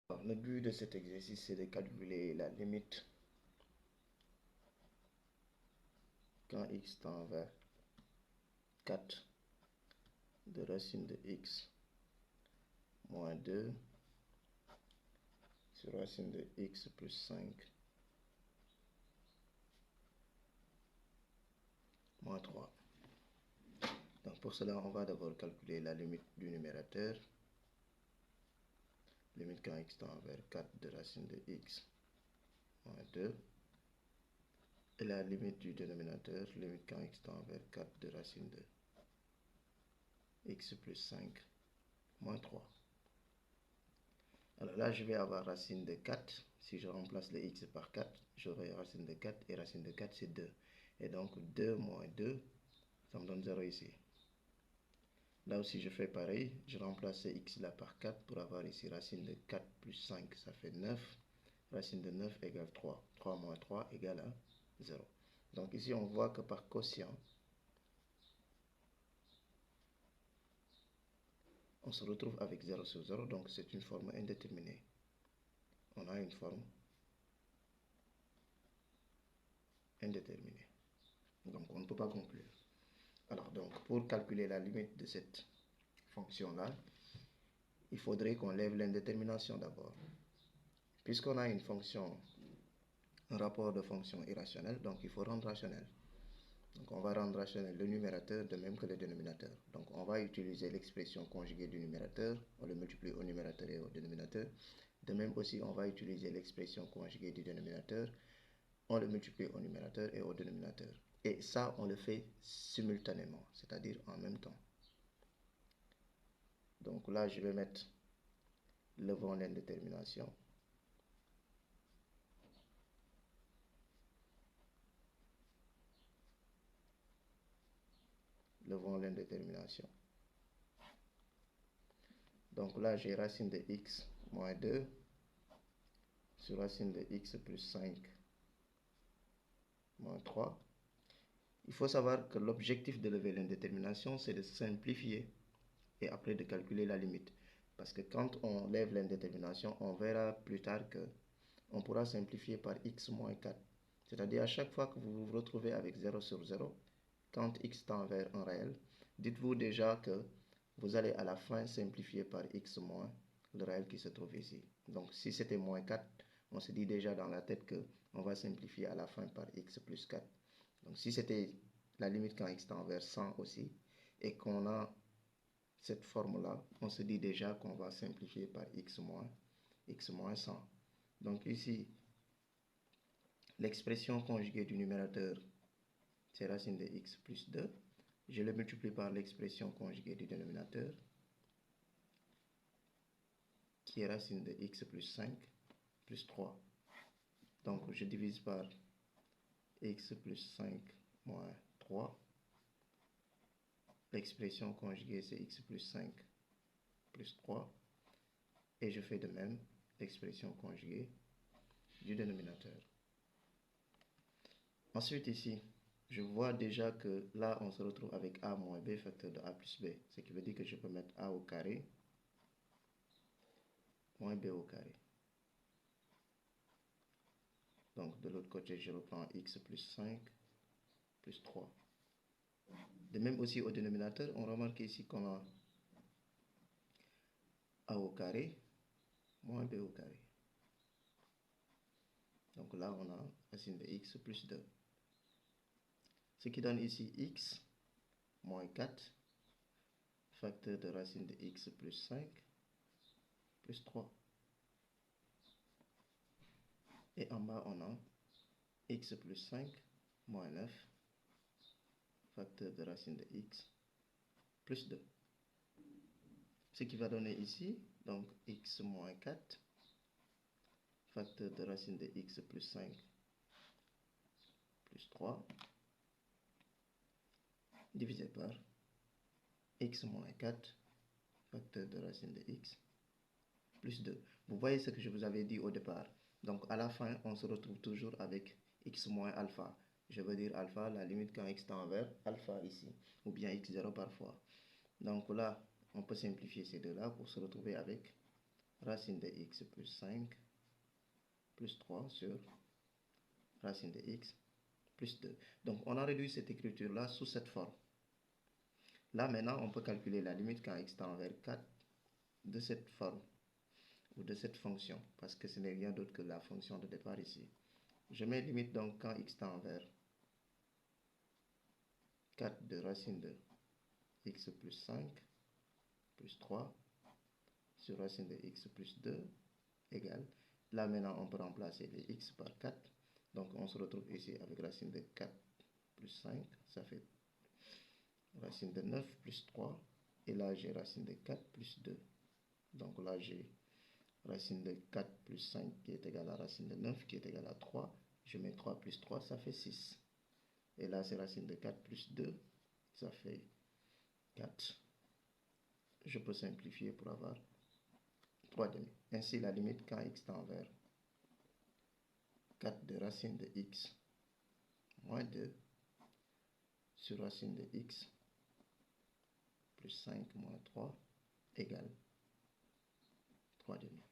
Alors, le but de cet exercice, c'est de calculer la limite quand x tend vers 4 de racine de x moins 2 sur racine de x plus 5 moins 3. Donc pour cela, on va d'abord calculer la limite du numérateur. Limite quand x tend vers 4 de racine de x moins 2. Et la limite du dénominateur, limite quand x tend vers 4 de racine de x plus 5 moins 3. Alors là, je vais avoir racine de 4. Si je remplace le x par 4, j'aurai racine de 4. Et racine de 4, c'est 2. Et donc 2 moins 2, ça me donne 0 ici. Là aussi, je fais pareil. Je remplace ce x là par 4 pour avoir ici racine de 4 plus 5, ça fait 9. Racine de 9 égale 3. 3 moins 3 égale à 0. Donc ici, on voit que par quotient, on se retrouve avec 0 sur 0. Donc c'est une forme indéterminée. On a une forme indéterminée. Donc on ne peut pas conclure. Alors donc pour calculer la limite de cette fonction-là, il faudrait qu'on lève l'indétermination d'abord. Puisqu'on a une fonction, un rapport de fonction irrationnelle, donc il faut rendre rationnel. Donc on va rendre rationnel le numérateur de même que le dénominateur. Donc on va utiliser l'expression conjuguée du numérateur, on le multiplie au numérateur et au dénominateur. De même aussi, on va utiliser l'expression conjuguée du dénominateur, on le multiplie au numérateur et au dénominateur. Et ça, on le fait simultanément, c'est-à-dire en même temps. Donc là, je vais mettre levant l'indétermination. Levant l'indétermination. Donc là, j'ai racine de x moins 2 sur racine de x plus 5 moins 3. Il faut savoir que l'objectif de lever l'indétermination, c'est de simplifier et après de calculer la limite. Parce que quand on lève l'indétermination, on verra plus tard que on pourra simplifier par x moins 4. C'est-à-dire à chaque fois que vous vous retrouvez avec 0 sur 0, quand x tend vers un réel, dites-vous déjà que vous allez à la fin simplifier par x moins le réel qui se trouve ici. Donc si c'était moins 4, on se dit déjà dans la tête que on va simplifier à la fin par x plus 4. Donc si c'était la limite quand x tend vers 100 aussi, et qu'on a cette forme-là, on se dit déjà qu'on va simplifier par x moins 100. Donc ici, l'expression conjuguée du numérateur, c'est racine de x plus 2. Je le multiplie par l'expression conjuguée du dénominateur, qui est racine de x plus 5 plus 3. Donc je divise par x plus 5 moins 3. L'expression conjuguée, c'est x plus 5 plus 3. Et je fais de même l'expression conjuguée du dénominateur. Ensuite ici, je vois déjà que là, on se retrouve avec a moins b facteur de a plus b. Ce qui veut dire que je peux mettre a au carré moins b au carré. Donc de l'autre côté, je reprends x plus 5 plus 3. De même aussi au dénominateur, on remarque ici qu'on a a au carré moins b au carré. Donc là, on a racine de x plus 2. Ce qui donne ici x moins 4 facteur de racine de x plus 5 plus 3. Et en bas, on a x plus 5 moins 9 facteur de racine de x plus 2. Ce qui va donner ici, donc x moins 4 facteur de racine de x plus 5 plus 3 divisé par x moins 4 facteur de racine de x plus 2. Vous voyez ce que je vous avais dit au départ. Donc à la fin, on se retrouve toujours avec x moins alpha. Je veux dire alpha, la limite quand x tend vers alpha ici, ou bien x0 parfois. Donc là, on peut simplifier ces deux-là pour se retrouver avec racine de x plus 5 plus 3 sur racine de x plus 2. Donc, on a réduit cette écriture-là sous cette forme. Là, maintenant, on peut calculer la limite quand x tend vers 4 de cette forme ou de cette fonction, parce que ce n'est rien d'autre que la fonction de départ ici. Je mets limite donc quand x tend vers 4 de racine de x plus 5 plus 3 sur racine de x plus 2 égale. Là maintenant on peut remplacer les x par 4. Donc on se retrouve ici avec racine de 4 plus 5. Ça fait racine de 9 plus 3. Et là j'ai racine de 4 plus 2. Donc là j'ai racine de 4 plus 5 qui est égale à racine de 9 qui est égale à 3. Je mets 3 plus 3, ça fait 6. Et là c'est racine de 4 plus 2. Ça fait 4. Je peux simplifier pour avoir 3 demi. Ainsi, la limite quand x tend vers 4 de racine de x moins 2 sur racine de x plus 5 moins 3 égale 3 demi.